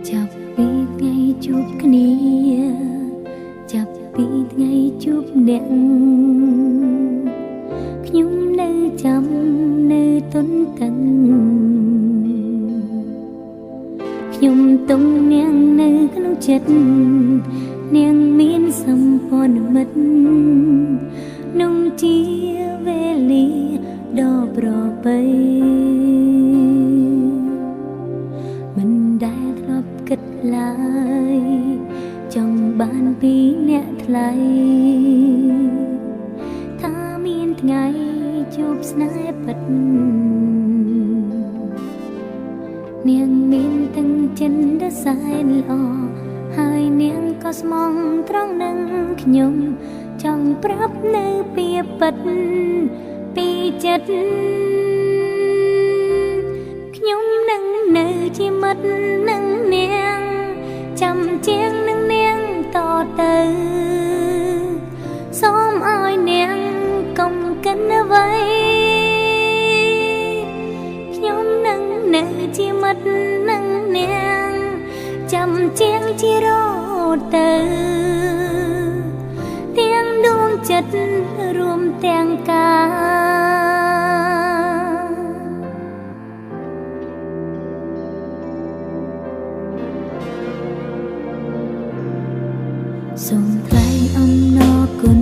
ចាប់ពីថ្ងៃជួបគ្នាចាប់ពីថ្ងៃជួបអ្នកខ្ញុំនៅចាំនៅទន្ទឹងខ្ញុំទុំនាងនៅក្នុងចិត្តនាងមានសម្ព័ន្ធមិត្តនោះជាវេលាដ៏ប្របីមិនដែលធ្លាប់គិតឡើយចង់បានពីអ្នកថ្លៃថាមានថ្ងៃជួបស្នេហ៍ពិតនាងមានទាំងចិនដ៏សែនល្អហើយនាងក៏ស្មងត្រង់នឹងខ្ញុំចង់ប្រាប់នៅពីពិតពីចិត្តខ្ញុំនឹងនៅជាមិត្តនឹងនាងចាំជាងនឹងនាងតទៅសូមឲ្យនាងកុំកិនអ្វីខ្ញុំនឹងនៅជាមិត្តនឹងនាងចាំជាងជារត់ទៅទាំងដួងចិត្តរួមទាំងកាសូមថ្លែងអំណរគុណ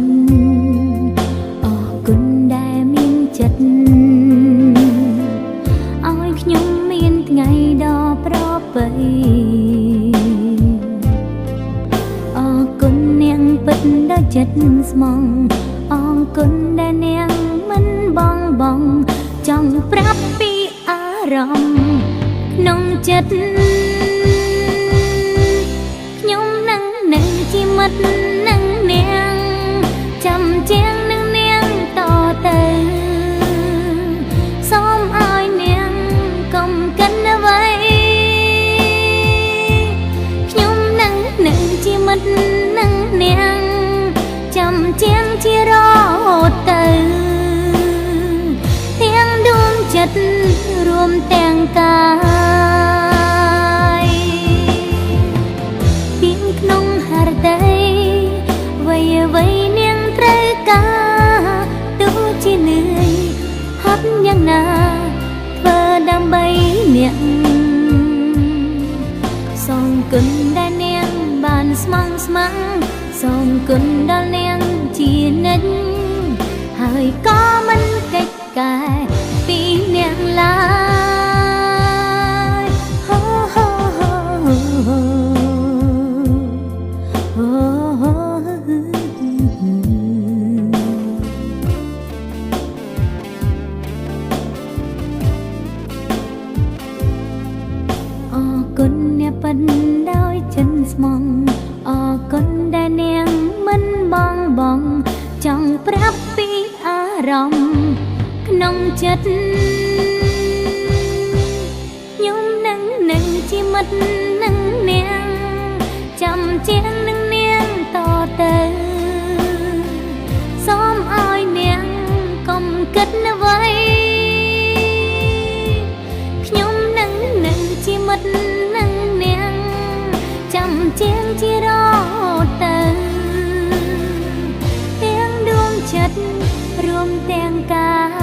អរគុណដែលមានចិត្តឲ្យខ្ញុំមានថ្ងៃដ៏ប្រពៃអរគុណនាងពិតដល់ចិត្តស្មងអរគុណដែលនាងមិនបងចង់ប្រាប់ពីអារម្មណ៍ក្នុងចិត្តខ្ញុំនឹងនៅជាមិត្តនឹងនាងចាំជាងនឹងនាងតទៅសូមឲ្យនាងកុំកិនអ្វីខ្ញុំនឹងនៅជាមិត្តនឹងនាងចាំជាងជារត់ទៅទាំងដួងចិត្តរួមទាំងកាយពីក្នុងហឫទ័យអ្វីនាងត្រូវការទោះជានឿយហត់យ៉ាងណាធ្វើដើម្បីនាងសូមគុណដែលនាងបានស្មងស្ម័គ្រសូមគុណដល់នាងជានិច្ចហើយក៏មិនកិច្ចកែពីនាងឡើយអរគុណអ្នកប៉ិនដោយចិនស្មងអរគុណដែលនាងមិនបងចង់ប្រាប់ពីអារម្មណ៍ក្នុងចិត្តខ្ញុំនឹងនៅជាមិត្តនឹងនាងចាំជាងនឹងនាងតទៅសូមឲ្យនាងកុំគិតអ្វីខ្ញុំនឹងនៅជាមិត្តនឹងនាងចាំជាងជារត់ទៅទាំងដួងចិត្តរួមទាំងកា